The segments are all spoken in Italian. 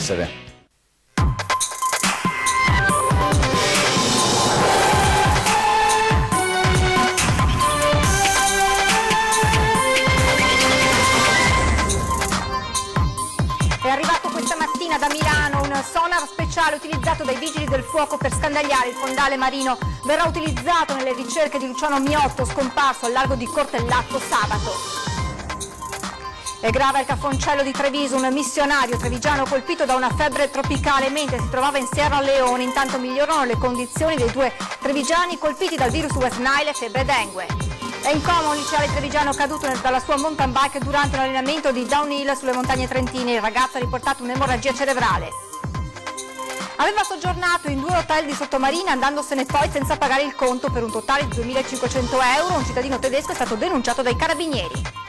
essere. È arrivato questa mattina da Milano un sonar speciale utilizzato dai Vigili del Fuoco per scandagliare il fondale marino. Verrà utilizzato nelle ricerche di Luciano Miotto, scomparso al largo di Cortellazzo sabato. È grave il Cafoncello di Treviso, un missionario trevigiano colpito da una febbre tropicale mentre si trovava in Sierra Leone. Intanto migliorano le condizioni dei 2 trevigiani colpiti dal virus West Nile e febbre dengue. È in coma un liceale trevigiano caduto dalla sua mountain bike durante un allenamento di downhill sulle montagne trentine. Il ragazzo ha riportato un'emorragia cerebrale. Aveva soggiornato in 2 hotel di sottomarina andandosene poi senza pagare il conto per un totale di 2.500 euro. Un cittadino tedesco è stato denunciato dai carabinieri.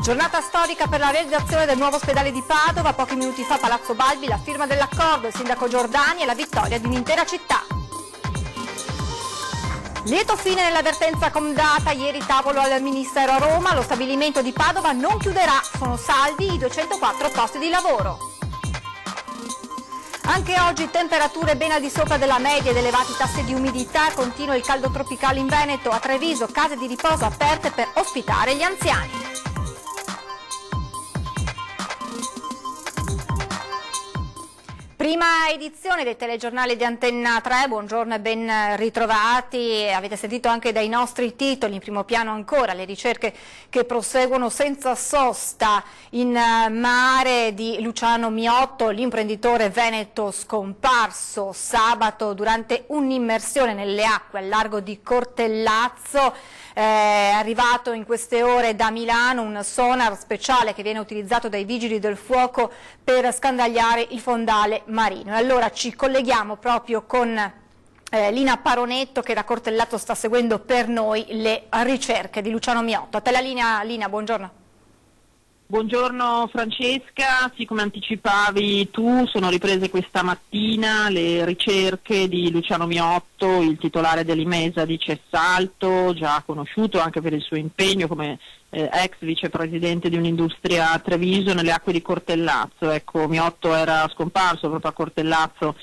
Giornata storica per la realizzazione del nuovo ospedale di Padova. Pochi minuti fa a Palazzo Balbi la firma dell'accordo, il sindaco Giordani e la vittoria di un'intera città. Lieto fine nell'avvertenza Comdata, ieri tavolo al Ministero a Roma, lo stabilimento di Padova non chiuderà, sono saldi i 204 posti di lavoro. Anche oggi temperature ben al di sopra della media ed elevati tassi di umidità, continua il caldo tropicale in Veneto, a Treviso case di riposo aperte per ospitare gli anziani. Prima edizione del telegiornale di Antenna 3, buongiorno e ben ritrovati. Avete sentito anche dai nostri titoli, in primo piano ancora le ricerche che proseguono senza sosta in mare di Luciano Miotto, l'imprenditore veneto scomparso sabato durante un'immersione nelle acque al largo di Cortellazzo. È arrivato in queste ore da Milano un sonar speciale che viene utilizzato dai Vigili del Fuoco per scandagliare il fondale marino. E allora ci colleghiamo proprio con Lina Paronetto che da Cortellazzo sta seguendo per noi le ricerche di Luciano Miotto. A te la linea, Lina, buongiorno. Buongiorno Francesca, sì, come anticipavi tu sono riprese questa mattina le ricerche di Luciano Miotto, il titolare dell'Imesa di Cessalto, già conosciuto anche per il suo impegno come ex vicepresidente di un'industria a Treviso nelle acque di Cortellazzo. Ecco, Miotto era scomparso proprio a Cortellazzo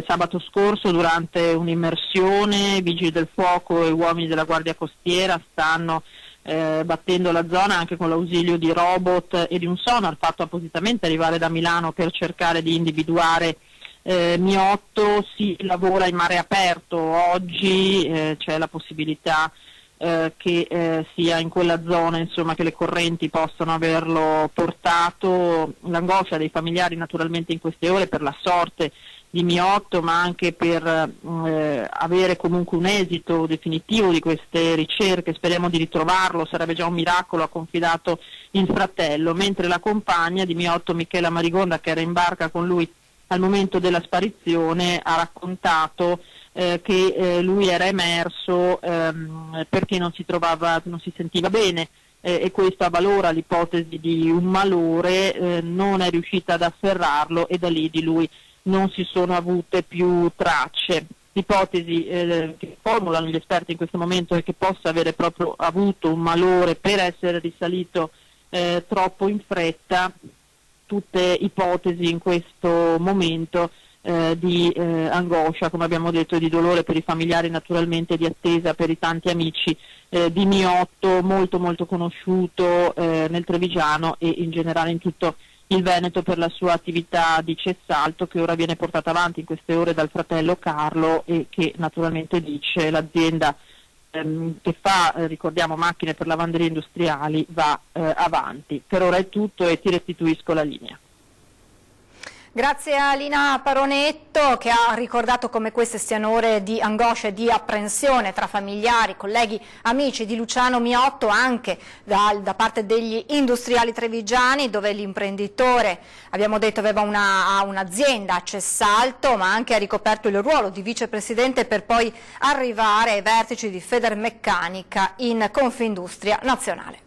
sabato scorso durante un'immersione. Vigili del Fuoco e uomini della Guardia Costiera stanno battendo la zona anche con l'ausilio di robot e di un sonar fatto appositamente arrivare da Milano per cercare di individuare Miotto. Si lavora in mare aperto, oggi c'è la possibilità che sia in quella zona, insomma, che le correnti possano averlo portato. L'angoscia dei familiari naturalmente in queste ore per la sorte di Miotto, ma anche per avere comunque un esito definitivo di queste ricerche. Speriamo di ritrovarlo, sarebbe già un miracolo, ha confidato il fratello, mentre la compagna di Miotto, Michela Marigonda, che era in barca con lui al momento della sparizione, ha raccontato che lui era emerso perché non si sentiva bene e questo avvalora l'ipotesi di un malore, non è riuscita ad afferrarlo e da lì di lui non si sono avute più tracce. L'ipotesi che formulano gli esperti in questo momento è che possa avere proprio avuto un malore per essere risalito troppo in fretta, tutte ipotesi in questo momento di angoscia, come abbiamo detto, di dolore per i familiari, naturalmente di attesa per i tanti amici di Miotto, molto molto conosciuto nel Trevigiano e in generale in tutto il Veneto per la sua attività di Cessalto, che ora viene portata avanti in queste ore dal fratello Carlo e che naturalmente dice l'azienda che fa, ricordiamo, macchine per lavanderie industriali va avanti. Per ora è tutto e ti restituisco la linea. Grazie a Lina Paronetto che ha ricordato come queste siano ore di angoscia e di apprensione tra familiari, colleghi, amici di Luciano Miotto, anche da parte degli industriali trevigiani, dove l'imprenditore, abbiamo detto, aveva un'azienda a Cessalto, ma anche ha ricoperto il ruolo di vicepresidente per poi arrivare ai vertici di Federmeccanica in Confindustria Nazionale.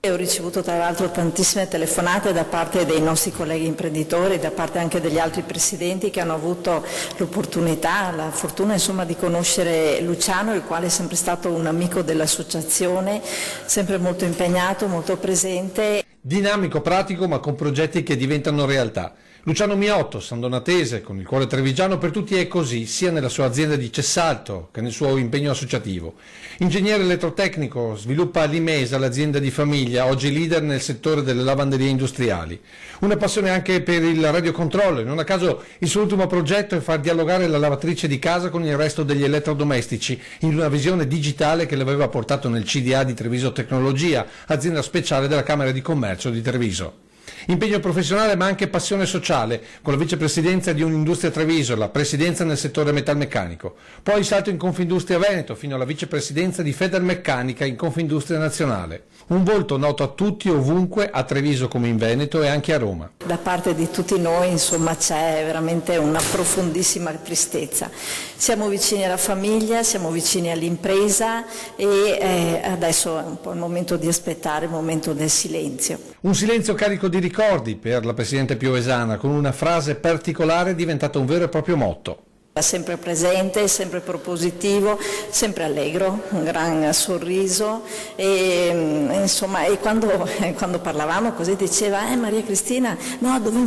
Ho ricevuto tra l'altro tantissime telefonate da parte dei nostri colleghi imprenditori, da parte anche degli altri presidenti che hanno avuto l'opportunità, la fortuna insomma di conoscere Luciano, il quale è sempre stato un amico dell'associazione, sempre molto impegnato, molto presente. dinamico, pratico, ma con progetti che diventano realtà. Luciano Miotto, sandonatese, con il cuore trevigiano per tutti, è così, sia nella sua azienda di Cessalto che nel suo impegno associativo. Ingegnere elettrotecnico, sviluppa l'Imesa, l'azienda di famiglia, oggi leader nel settore delle lavanderie industriali. Una passione anche per il radiocontrollo, non a caso il suo ultimo progetto è far dialogare la lavatrice di casa con il resto degli elettrodomestici, in una visione digitale che l'aveva portato nel CDA di Treviso Tecnologia, azienda speciale della Camera di Commercio di Treviso. Impegno professionale ma anche passione sociale, con la vicepresidenza di Un'Industria Treviso, la presidenza nel settore metalmeccanico. Poi il salto in Confindustria Veneto fino alla vicepresidenza di Federmeccanica in Confindustria Nazionale. Un volto noto a tutti ovunque, a Treviso come in Veneto e anche a Roma. Da parte di tutti noi, insomma, c'è veramente una profondissima tristezza. Siamo vicini alla famiglia, siamo vicini all'impresa e adesso è un po' il momento di aspettare, il momento del silenzio. Un silenzio carico di ricordi per la Presidente piovesana, con una frase particolare diventata un vero e proprio motto. Sempre presente, sempre propositivo, sempre allegro, un gran sorriso e insomma, e quando parlavamo così diceva Maria Cristina, no, dobbiamo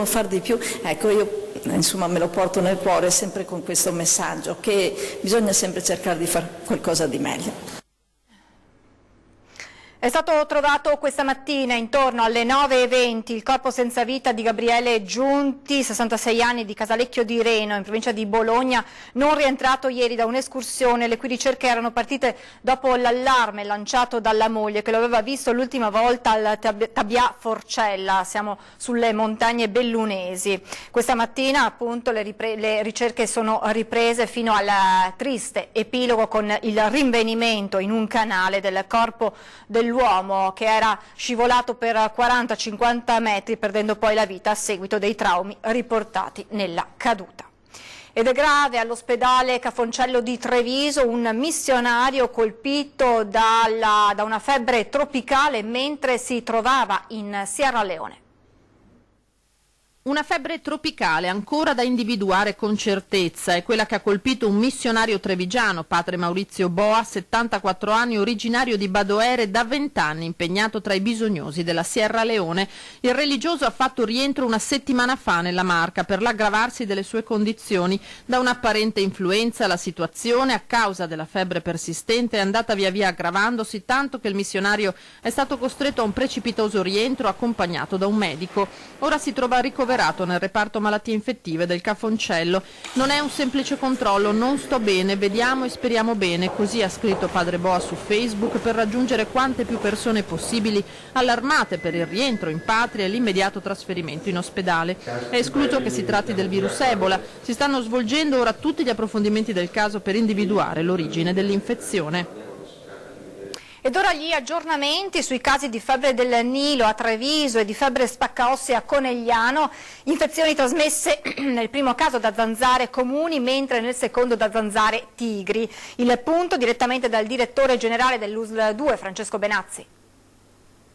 fare di più. Ecco, io insomma me lo porto nel cuore sempre con questo messaggio, che bisogna sempre cercare di fare qualcosa di meglio. È stato trovato questa mattina intorno alle 9:20 il corpo senza vita di Gabriele Giunti, 66 anni, di Casalecchio di Reno, in provincia di Bologna, non rientrato ieri da un'escursione, le cui ricerche erano partite dopo l'allarme lanciato dalla moglie che lo aveva visto l'ultima volta al Tabbià Forcella, siamo sulle montagne bellunesi. Questa mattina appunto le ricerche sono riprese fino al triste epilogo con il rinvenimento in un canale del corpo dell'uomo che era scivolato per 40-50 metri perdendo poi la vita a seguito dei traumi riportati nella caduta. Ed è grave all'ospedale Cafoncello di Treviso un missionario colpito da una febbre tropicale mentre si trovava in Sierra Leone. Una febbre tropicale ancora da individuare con certezza è quella che ha colpito un missionario trevigiano, padre Maurizio Boa, 74 anni, originario di Badoere, da 20 anni impegnato tra i bisognosi della Sierra Leone. Il religioso ha fatto rientro una settimana fa nella Marca per l'aggravarsi delle sue condizioni. Da un'apparente influenza la situazione, a causa della febbre persistente, è andata via via aggravandosi, tanto che il missionario è stato costretto a un precipitoso rientro accompagnato da un medico. Ora si trova ricoverato nel reparto malattie infettive del Cafoncello. Non è un semplice controllo, non sto bene, vediamo e speriamo bene, così ha scritto padre Boa su Facebook per raggiungere quante più persone possibili allarmate per il rientro in patria e l'immediato trasferimento in ospedale. È escluso che si tratti del virus Ebola. Si stanno svolgendo ora tutti gli approfondimenti del caso per individuare l'origine dell'infezione. Ed ora gli aggiornamenti sui casi di febbre del Nilo a Treviso e di febbre spaccaosse a Conegliano, infezioni trasmesse nel primo caso da zanzare comuni mentre nel secondo da zanzare tigri. Il punto direttamente dal direttore generale dell'USL 2, Francesco Benazzi.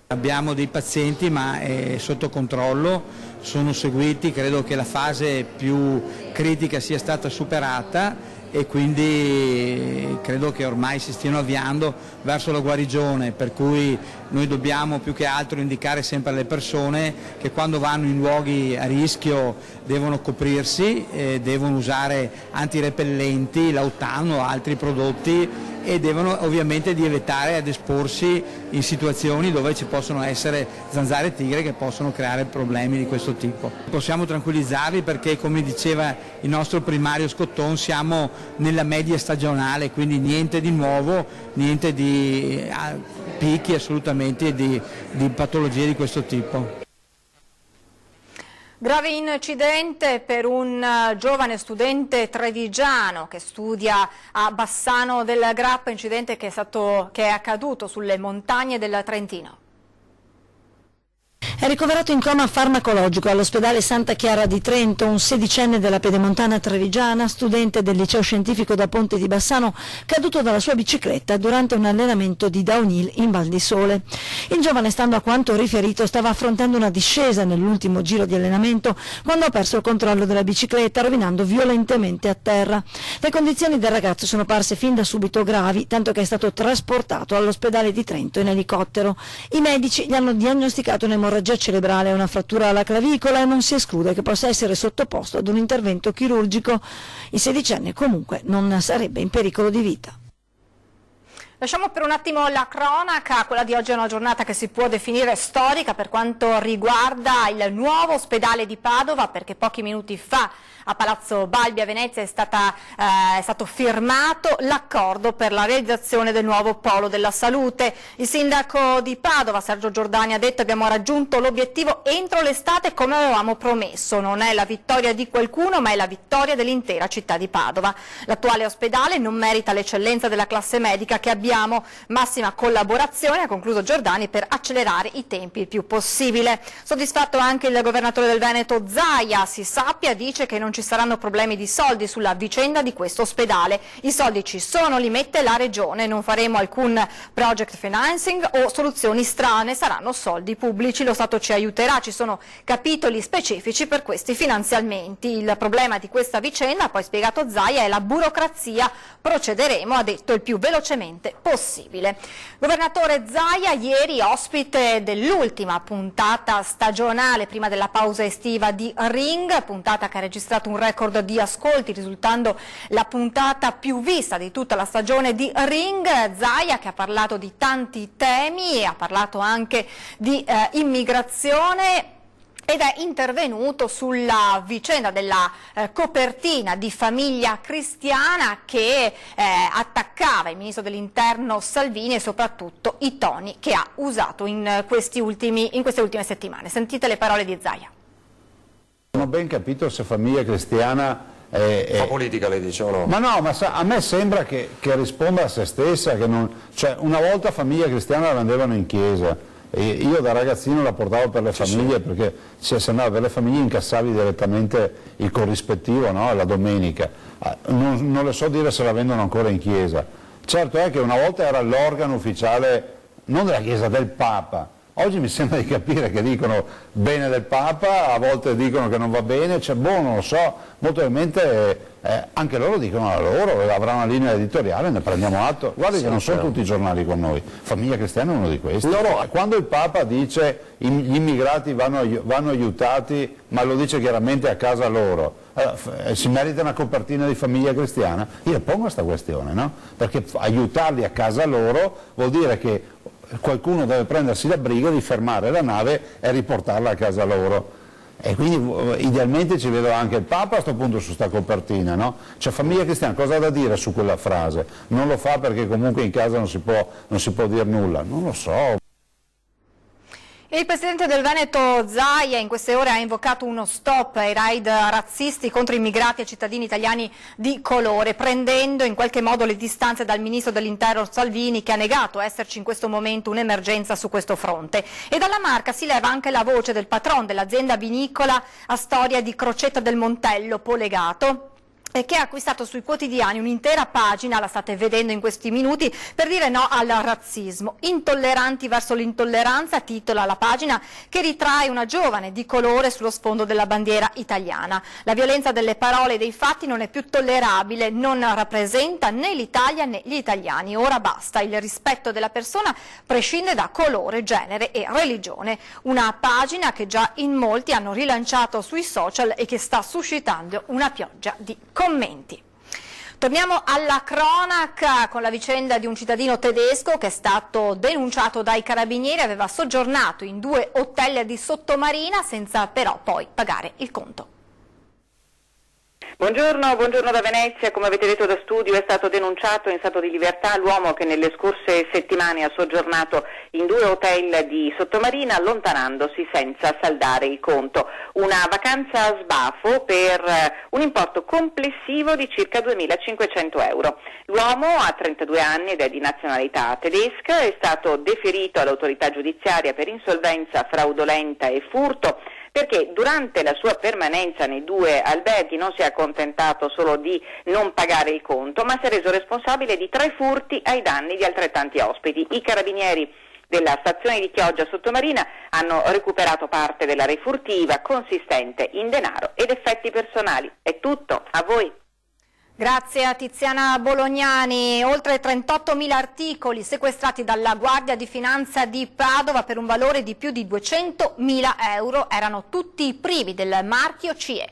Abbiamo dei pazienti ma è sotto controllo, sono seguiti, credo che la fase più critica sia stata superata e quindi credo che ormai si stiano avviando verso la guarigione, per cui noi dobbiamo più che altro indicare sempre alle persone che quando vanno in luoghi a rischio devono coprirsi, devono usare antirepellenti, lautano o altri prodotti e devono ovviamente di evitare ad esporsi in situazioni dove ci possono essere zanzare e tigre che possono creare problemi di questo tipo. Possiamo tranquillizzarvi perché, come diceva il nostro primario Scotton, siamo nella media stagionale, quindi niente di nuovo, niente di picchi assolutamente di patologie di questo tipo. Grave incidente per un giovane studente trevigiano che studia a Bassano del Grappa, incidente che è accaduto sulle montagne del Trentino. È ricoverato in coma farmacologico all'ospedale Santa Chiara di Trento un 16enne della Pedemontana trevigiana, studente del liceo scientifico da Ponte di Bassano, caduto dalla sua bicicletta durante un allenamento di downhill in Val di Sole. Il giovane, stando a quanto riferito, stava affrontando una discesa nell'ultimo giro di allenamento quando ha perso il controllo della bicicletta, rovinando violentemente a terra. Le condizioni del ragazzo sono parse fin da subito gravi, tanto che è stato trasportato all'ospedale di Trento in elicottero. I medici gli hanno diagnosticato un'emorragia cerebrale e una frattura alla clavicola e non si esclude che possa essere sottoposto ad un intervento chirurgico. Il 16enne comunque non sarebbe in pericolo di vita. Lasciamo per un attimo la cronaca. Quella di oggi è una giornata che si può definire storica per quanto riguarda il nuovo ospedale di Padova, perché pochi minuti fa a Palazzo Balbi a Venezia è stato firmato l'accordo per la realizzazione del nuovo polo della salute. Il sindaco di Padova, Sergio Giordani, ha detto: abbiamo raggiunto l'obiettivo entro l'estate come avevamo promesso. Non è la vittoria di qualcuno, ma è la vittoria dell'intera città di Padova. L'attuale ospedale non merita l'eccellenza della classe medica che abbiamo, massima collaborazione, ha concluso Giordani, per accelerare i tempi il più possibile. Soddisfatto anche il governatore del Veneto Zaia. Si sappia, dice, che non ci saranno problemi di soldi sulla vicenda di questo ospedale. I soldi ci sono, li mette la regione, non faremo alcun project financing o soluzioni strane, saranno soldi pubblici, lo Stato ci aiuterà, ci sono capitoli specifici per questi finanziamenti. Il problema di questa vicenda, ha poi spiegato Zaia, è la burocrazia, procederemo, ha detto, il più velocemente possibile. Governatore Zaia, ieri ospite dell'ultima puntata stagionale prima della pausa estiva di Ring, puntata che ha registrato un record di ascolti, risultando la puntata più vista di tutta la stagione di Ring. Zaia, che ha parlato di tanti temi e ha parlato anche di immigrazione, ed è intervenuto sulla vicenda della copertina di Famiglia Cristiana che attaccava il ministro dell'Interno Salvini e soprattutto i toni che ha usato in queste ultime settimane. Sentite le parole di Zaia. Non ho ben capito se Famiglia Cristiana fa politica, lei dice, o no? Ma no, ma a me sembra che risponda a se stessa, che non, cioè, una volta Famiglia Cristiana la vendevano in chiesa. E io da ragazzino la portavo per le famiglie, perché se andava per le famiglie incassavi direttamente il corrispettivo, no? La domenica. Non le so dire se la vendono ancora in chiesa. Certo è che una volta era l'organo ufficiale non della chiesa, del Papa. Oggi mi sembra di capire che dicono bene del Papa, a volte dicono che non va bene, cioè non lo so, molto probabilmente anche loro dicono la loro, avrà una linea editoriale, ne prendiamo atto. Guardi, sì, che non sono tutti i giornali con noi, Famiglia Cristiana è uno di questi. No, quando il Papa dice gli immigrati vanno aiutati, ma lo dice chiaramente a casa loro, si merita una copertina di Famiglia Cristiana? Io pongo questa questione, no? Perché aiutarli a casa loro vuol dire che qualcuno deve prendersi la briga di fermare la nave e riportarla a casa loro. E quindi idealmente ci vedo anche il Papa a questo punto su sta copertina, no? Cioè Famiglia Cristiana cosa ha da dire su quella frase? Non lo fa perché comunque in casa non si può dire nulla, non lo so. Il presidente del Veneto Zaia in queste ore ha invocato uno stop ai raid razzisti contro immigrati e cittadini italiani di colore, prendendo in qualche modo le distanze dal ministro dell'Interno Salvini, che ha negato esserci in questo momento un'emergenza su questo fronte. E dalla Marca si leva anche la voce del patron dell'azienda vinicola Astoria di Crocetta del Montello, Polegato, e che ha acquistato sui quotidiani un'intera pagina, la state vedendo in questi minuti, per dire no al razzismo. Intolleranti verso l'intolleranza, titola la pagina, che ritrae una giovane di colore sullo sfondo della bandiera italiana. La violenza delle parole e dei fatti non è più tollerabile, non rappresenta né l'Italia né gli italiani. Ora basta, il rispetto della persona prescinde da colore, genere e religione. Una pagina che già in molti hanno rilanciato sui social e che sta suscitando una pioggia di commenti. Torniamo alla cronaca con la vicenda di un cittadino tedesco che è stato denunciato dai carabinieri, aveva soggiornato in 2 hotel di Sottomarina senza però poi pagare il conto. Buongiorno da Venezia. Come avete detto da studio, è stato denunciato in stato di libertà l'uomo che nelle scorse settimane ha soggiornato in 2 hotel di Sottomarina allontanandosi senza saldare il conto. Una vacanza a sbafo per un importo complessivo di circa 2.500 euro. L'uomo ha 32 anni ed è di nazionalità tedesca, è stato deferito all'autorità giudiziaria per insolvenza fraudolenta e furto, perché durante la sua permanenza nei 2 alberghi non si è accontentato solo di non pagare il conto, ma si è reso responsabile di 3 furti ai danni di altrettanti ospiti. I carabinieri della stazione di Chioggia Sottomarina hanno recuperato parte della refurtiva consistente in denaro ed effetti personali. È tutto, a voi. Grazie a Tiziana Bolognani. Oltre 38.000 articoli sequestrati dalla Guardia di Finanza di Padova per un valore di più di 200.000 euro erano tutti privi del marchio CE.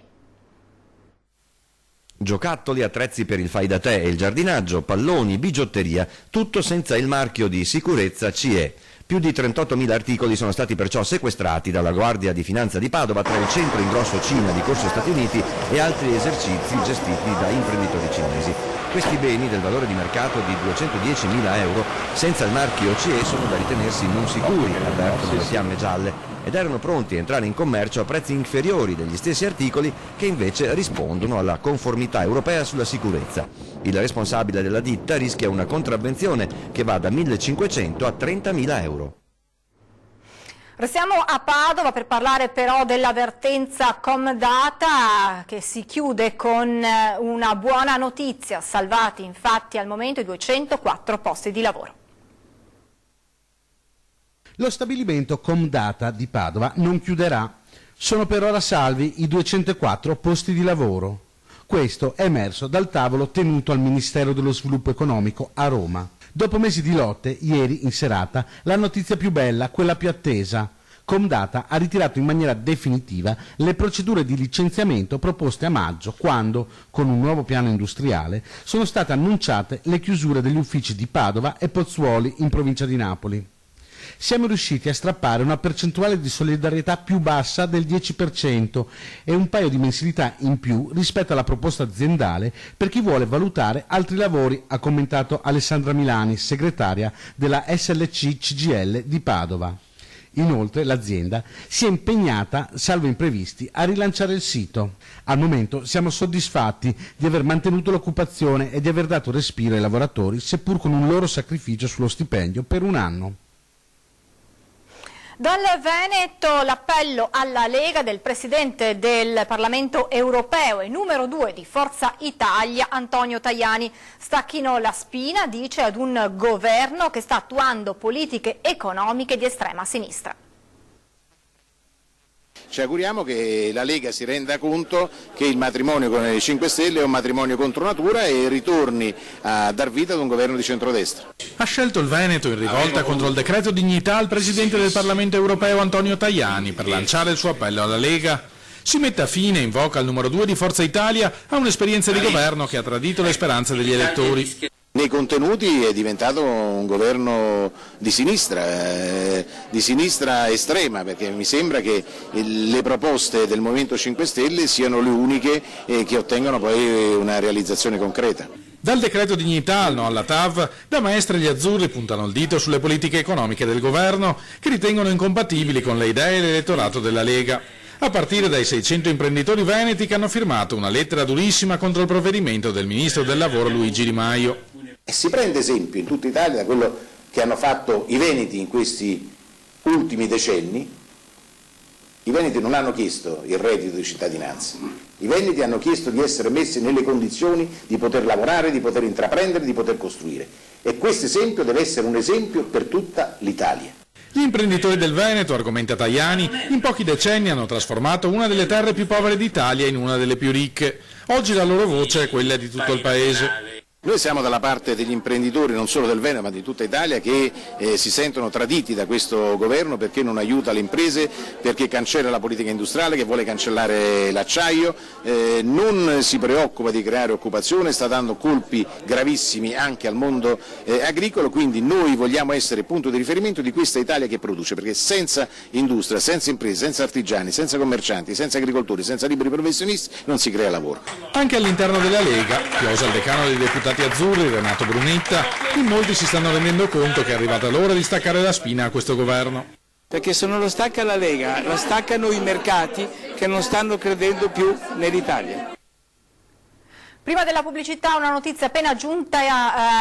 Giocattoli, attrezzi per il fai da te e il giardinaggio, palloni, bigiotteria, tutto senza il marchio di sicurezza CE. Più di 38.000 articoli sono stati perciò sequestrati dalla Guardia di Finanza di Padova tra il centro ingrosso Cina di Corso Stati Uniti e altri esercizi gestiti da imprenditori cinesi. Questi beni del valore di mercato di 210.000 euro senza il marchio CE sono da ritenersi non sicuri, avvertono le fiamme gialle, ed erano pronti a entrare in commercio a prezzi inferiori degli stessi articoli che invece rispondono alla conformità europea sulla sicurezza. Il responsabile della ditta rischia una contravvenzione che va da 1.500 a 30.000 euro. Restiamo a Padova per parlare però dell'avvertenza Comdata che si chiude con una buona notizia. Salvati infatti al momento i 204 posti di lavoro. Lo stabilimento Comdata di Padova non chiuderà. Sono per ora salvi i 204 posti di lavoro. Questo è emerso dal tavolo tenuto al Ministero dello Sviluppo Economico a Roma. Dopo mesi di lotte, ieri in serata, la notizia più bella, quella più attesa. Comdata ha ritirato in maniera definitiva le procedure di licenziamento proposte a maggio, quando, con un nuovo piano industriale, sono state annunciate le chiusure degli uffici di Padova e Pozzuoli in provincia di Napoli. Siamo riusciti a strappare una percentuale di solidarietà più bassa del 10% e un paio di mensilità in più rispetto alla proposta aziendale per chi vuole valutare altri lavori, ha commentato Alessandra Milani, segretaria della SLC CGIL di Padova. Inoltre l'azienda si è impegnata, salvo imprevisti, a rilanciare il sito. Al momento siamo soddisfatti di aver mantenuto l'occupazione e di aver dato respiro ai lavoratori, seppur con un loro sacrificio sullo stipendio per un anno. Dal Veneto l'appello alla Lega del Presidente del Parlamento Europeo e numero 2 di Forza Italia, Antonio Tajani. Stacchino la spina, dice, ad un governo che sta attuando politiche economiche di estrema sinistra. Ci auguriamo che la Lega si renda conto che il matrimonio con i 5 Stelle è un matrimonio contro natura e ritorni a dar vita ad un governo di centrodestra. Ha scelto il Veneto in rivolta contro il decreto dignità al Presidente del Parlamento Europeo Antonio Tajani per lanciare il suo appello alla Lega. Si metta fine, invoca il numero 2 di Forza Italia, a un'esperienza di governo che ha tradito le speranze degli elettori. Nei contenuti è diventato un governo di sinistra estrema, perché mi sembra che le proposte del Movimento 5 Stelle siano le uniche che ottengono poi una realizzazione concreta. Dal decreto dignità al no alla TAV, da maestre gli azzurri puntano il dito sulle politiche economiche del governo che ritengono incompatibili con le idee e l'elettorato della Lega. A partire dai 600 imprenditori veneti che hanno firmato una lettera durissima contro il provvedimento del ministro del lavoro Luigi Di Maio. E si prende esempio in tutta Italia da quello che hanno fatto i veneti in questi ultimi decenni. I veneti non hanno chiesto il reddito di cittadinanza, i veneti hanno chiesto di essere messi nelle condizioni di poter lavorare, di poter intraprendere, di poter costruire. E questo esempio deve essere un esempio per tutta l'Italia. Gli imprenditori del Veneto, argomenta Tajani, in pochi decenni hanno trasformato una delle terre più povere d'Italia in una delle più ricche. Oggi la loro voce è quella di tutto il paese. Noi siamo dalla parte degli imprenditori non solo del Veneto ma di tutta Italia che si sentono traditi da questo governo perché non aiuta le imprese, perché cancella la politica industriale, che vuole cancellare l'acciaio, non si preoccupa di creare occupazione, sta dando colpi gravissimi anche al mondo agricolo, quindi noi vogliamo essere punto di riferimento di questa Italia che produce, perché senza industria, senza imprese, senza artigiani, senza commercianti, senza agricoltori, senza liberi professionisti non si crea lavoro. Anche all'interno della Lega, chiosa il decano dei deputati azzurri, Renato Brunitta, in molti si stanno rendendo conto che è arrivata l'ora di staccare la spina a questo governo. Perché se non lo stacca la Lega, la staccano i mercati che non stanno credendo più nell'Italia. Prima della pubblicità una notizia appena giunta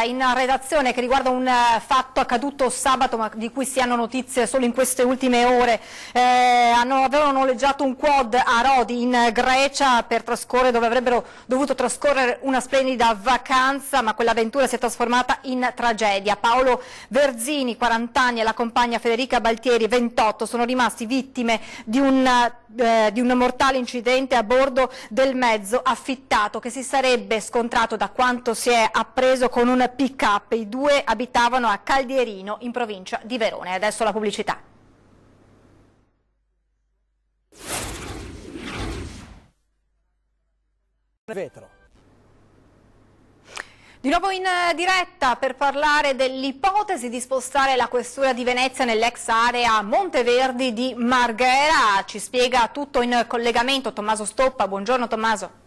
in redazione che riguarda un fatto accaduto sabato ma di cui si hanno notizie solo in queste ultime ore. Avevano noleggiato un quad a Rodi in Grecia per trascorrere, dove avrebbero dovuto trascorrere una splendida vacanza, ma quell'avventura si è trasformata in tragedia. Paolo Verzini, 40 anni, e la compagna Federica Baltieri, 28, sono rimasti vittime di un mortale incidente a bordo del mezzo affittato che si sarebbe scontrato, da quanto si è appreso, con un pick-up. I due abitavano a Caldierino in provincia di Verona. E adesso la pubblicità. Vetro. Di nuovo in diretta per parlare dell'ipotesi di spostare la questura di Venezia nell'ex area Monteverdi di Marghera. Ci spiega tutto in collegamento Tommaso Stoppa. Buongiorno Tommaso.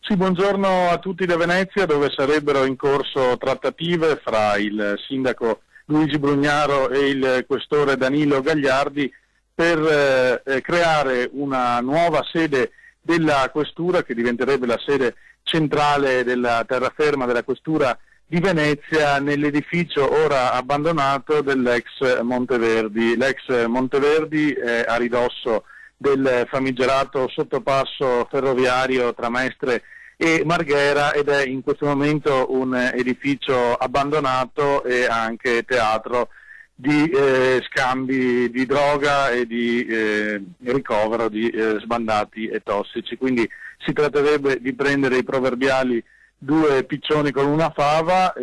Sì, buongiorno a tutti da Venezia, dove sarebbero in corso trattative fra il sindaco Luigi Brugnaro e il questore Danilo Gagliardi per creare una nuova sede della questura, che diventerebbe la sede centrale della terraferma della questura di Venezia, nell'edificio ora abbandonato dell'ex Monteverdi. L'ex Monteverdi è a ridosso del famigerato sottopasso ferroviario tra Mestre e Marghera ed è in questo momento un edificio abbandonato e anche teatro di scambi di droga e di ricovero di sbandati e tossici. Quindi si tratterebbe di prendere i proverbiali due piccioni con una fava,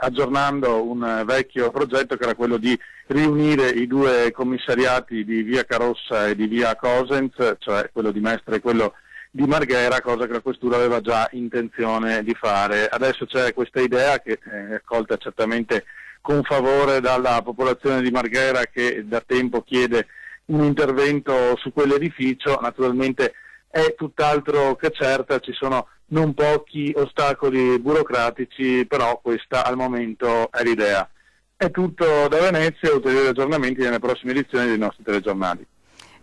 aggiornando un vecchio progetto che era quello di riunire i due commissariati di via Carossa e di via Cosenz, cioè quello di Mestre e quello di Marghera, cosa che la questura aveva già intenzione di fare. Adesso c'è questa idea che è accolta certamente con favore dalla popolazione di Marghera, che da tempo chiede un intervento su quell'edificio. Naturalmente è tutt'altro che certa, ci sono non pochi ostacoli burocratici, però questa al momento è l'idea. È tutto da Venezia, ulteriori aggiornamenti nelle prossime edizioni dei nostri telegiornali.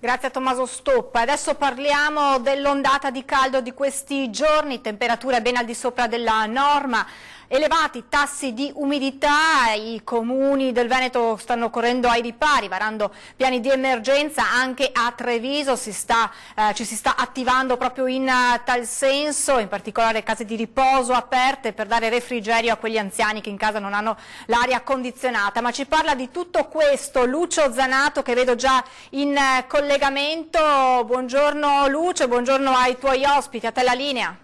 Grazie a Tommaso Stoppa. Adesso parliamo dell'ondata di caldo di questi giorni, temperature ben al di sopra della norma, elevati tassi di umidità. I comuni del Veneto stanno correndo ai ripari, varando piani di emergenza. Anche a Treviso ci si sta attivando proprio in tal senso, in particolare case di riposo aperte per dare refrigerio a quegli anziani che in casa non hanno l'aria condizionata. Ma ci parla di tutto questo Lucio Zanato, che vedo già in collegamento. Buongiorno Lucio, buongiorno ai tuoi ospiti, a te la linea.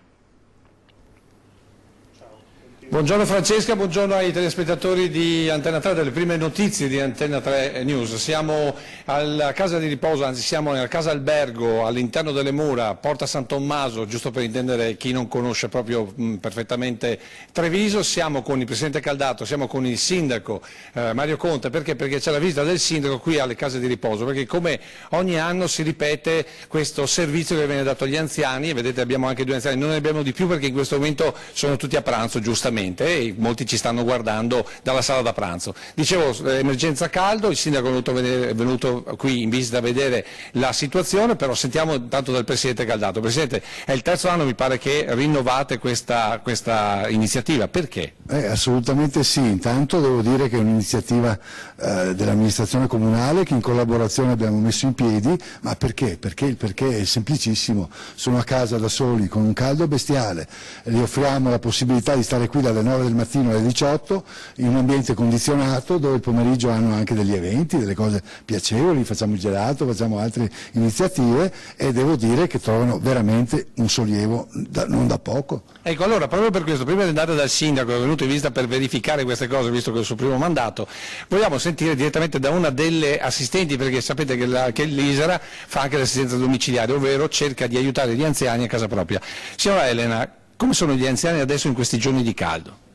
Buongiorno Francesca, buongiorno ai telespettatori di Antenna 3, delle prime notizie di Antenna 3 News. Siamo alla casa di riposo, anzi siamo nella casa albergo all'interno delle mura, Porta San Tommaso, giusto per intendere chi non conosce proprio perfettamente Treviso. Siamo con il Presidente Caldato, siamo con il Sindaco Mario Conte. Perché? Perché c'è la visita del Sindaco qui alle case di riposo, perché come ogni anno si ripete questo servizio che viene dato agli anziani, e vedete abbiamo anche due anziani, non ne abbiamo di più perché in questo momento sono tutti a pranzo, giustamente, e molti ci stanno guardando dalla sala da pranzo. Dicevo, emergenza caldo, il sindaco è venuto qui in visita a vedere la situazione, però sentiamo intanto dal Presidente Caldato. Presidente, è il terzo anno mi pare che rinnovate questa iniziativa, perché? Assolutamente sì, intanto devo dire che è un'iniziativa dell'amministrazione comunale che in collaborazione abbiamo messo in piedi, ma perché? Il perché è semplicissimo, sono a casa da soli con un caldo bestiale, gli offriamo la possibilità di stare qui dalle 9 del mattino alle 18 in un ambiente condizionato dove il pomeriggio hanno anche degli eventi, delle cose piacevoli, facciamo il gelato, facciamo altre iniziative e devo dire che trovano veramente un sollievo non da poco. Ecco, allora proprio per questo, prima di andare dal sindaco che è venuto in visita per verificare queste cose, visto che è il suo primo mandato, vogliamo sentire direttamente da una delle assistenti, perché sapete che l'Isera fa anche l'assistenza domiciliare, ovvero cerca di aiutare gli anziani a casa propria. Signora Elena, come sono gli anziani adesso in questi giorni di caldo?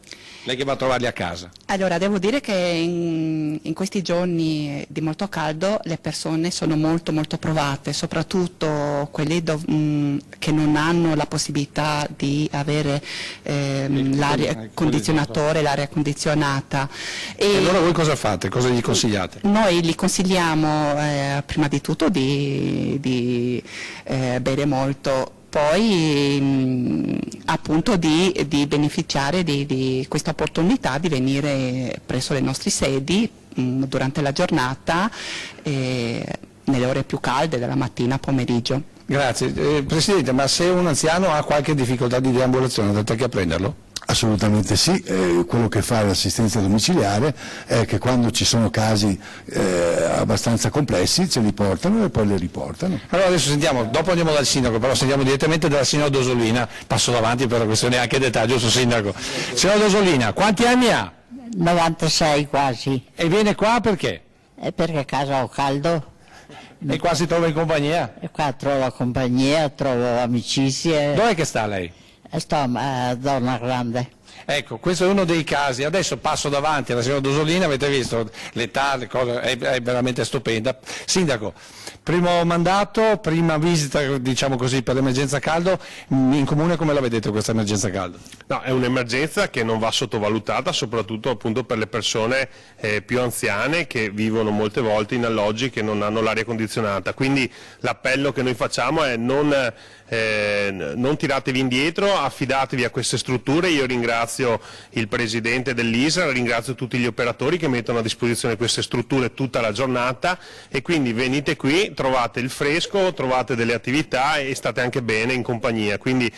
Lei che va a trovarli a casa? Allora, devo dire che in questi giorni di molto caldo le persone sono molto provate, soprattutto quelli che non hanno la possibilità di avere l'aria condizionatore, l'aria condizionata. E allora voi cosa fate? Cosa gli consigliate? Noi gli consigliamo prima di tutto di bere molto, poi appunto di beneficiare di questa opportunità di venire presso le nostre sedi durante la giornata, nelle ore più calde della mattina, pomeriggio. Grazie. Presidente, ma se un anziano ha qualche difficoltà di deambulazione, andate a prenderlo? Assolutamente sì, quello che fa l'assistenza domiciliare è che quando ci sono casi abbastanza complessi ce li portano e poi li riportano. Allora adesso sentiamo, dopo andiamo dal sindaco, però sentiamo direttamente dalla signora Dosolina, passo davanti per la questione anche d'età, giusto sindaco? Signora Dosolina, quanti anni ha? 96 quasi. E viene qua perché? Perché a casa ho caldo. E qua si trova in compagnia? E qua trovo compagnia, trovo amicizie. Dov'è che sta lei? Sto a Donna Grande. Ecco, questo è uno dei casi. Adesso passo davanti alla signora Dosolina, avete visto l'età, le cose, è veramente stupenda. Sindaco, primo mandato, prima visita, diciamo così, per l'emergenza caldo, in comune come la vedete questa emergenza caldo? No, è un'emergenza che non va sottovalutata, soprattutto appunto per le persone più anziane che vivono molte volte in alloggi che non hanno l'aria condizionata, quindi l'appello che noi facciamo è non tiratevi indietro, affidatevi a queste strutture. Io ringrazio il presidente dell'ISRA, ringrazio tutti gli operatori che mettono a disposizione queste strutture tutta la giornata, e quindi venite qui, trovate il fresco, trovate delle attività e state anche bene in compagnia, quindi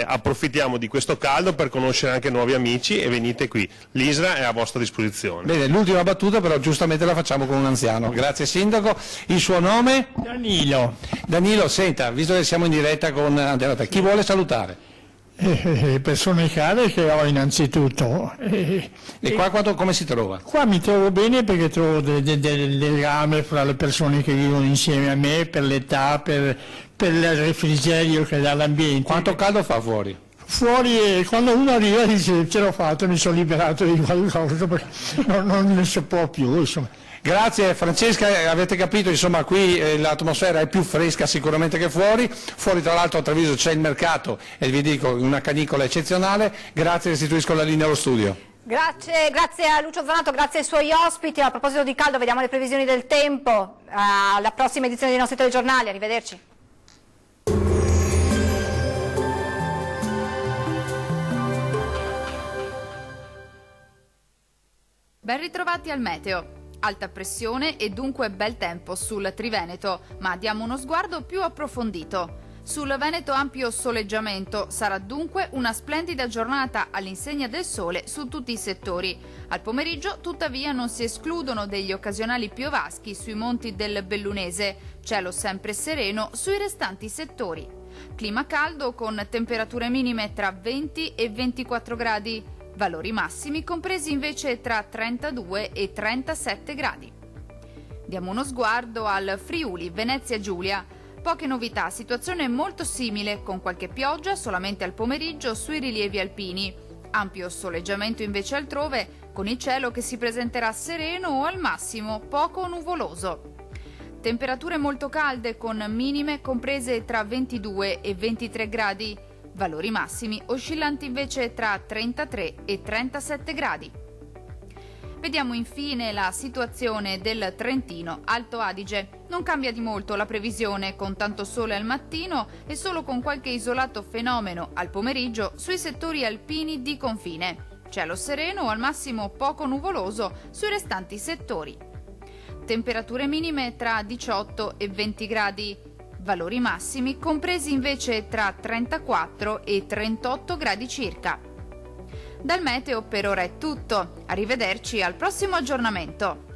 approfittiamo di questo caldo per conoscere anche nuovi amici e venite qui, l'ISRA è a vostra disposizione. Bene, l'ultima battuta però giustamente la facciamo con un anziano. Grazie sindaco, il suo nome? Danilo. Danilo, senta, visto che siamo in diretta con Antena 3, chi vuole salutare? Le persone care che ho innanzitutto. E qua come si trova? Qua mi trovo bene perché trovo del legame fra le persone che vivono insieme a me, per l'età, per il refrigerio che dà l'ambiente. Quanto caldo fa fuori? Fuori, quando uno arriva dice ce l'ho fatto, mi sono liberato di qualcosa, perché non ne si può più, insomma. Grazie Francesca, avete capito, insomma qui l'atmosfera è più fresca sicuramente che fuori, tra l'altro a Treviso c'è il mercato e vi dico una canicola eccezionale. Grazie, restituisco la linea allo studio. Grazie a Lucio Zanato, grazie ai suoi ospiti. A proposito di caldo vediamo le previsioni del tempo, alla prossima edizione dei nostri telegiornali, arrivederci. Ben ritrovati al meteo. Alta pressione e dunque bel tempo sul Triveneto, ma diamo uno sguardo più approfondito. Sul Veneto ampio soleggiamento, sarà dunque una splendida giornata all'insegna del sole su tutti i settori. Al pomeriggio tuttavia non si escludono degli occasionali piovaschi sui monti del Bellunese, cielo sempre sereno sui restanti settori. Clima caldo con temperature minime tra 20 e 24 gradi. Valori massimi compresi invece tra 32 e 37 gradi. Diamo uno sguardo al Friuli, Venezia Giulia. Poche novità, situazione molto simile, con qualche pioggia solamente al pomeriggio sui rilievi alpini. Ampio soleggiamento invece altrove, con il cielo che si presenterà sereno o al massimo poco nuvoloso. Temperature molto calde con minime comprese tra 22 e 23 gradi. Valori massimi oscillanti invece tra 33 e 37 gradi. Vediamo infine la situazione del Trentino Alto Adige. Non cambia di molto la previsione, con tanto sole al mattino e solo con qualche isolato fenomeno al pomeriggio sui settori alpini di confine. cielo sereno o al massimo poco nuvoloso sui restanti settori. Temperature minime tra 18 e 20 gradi, valori massimi compresi invece tra 34 e 38 gradi circa. Dal meteo per ora è tutto, arrivederci al prossimo aggiornamento.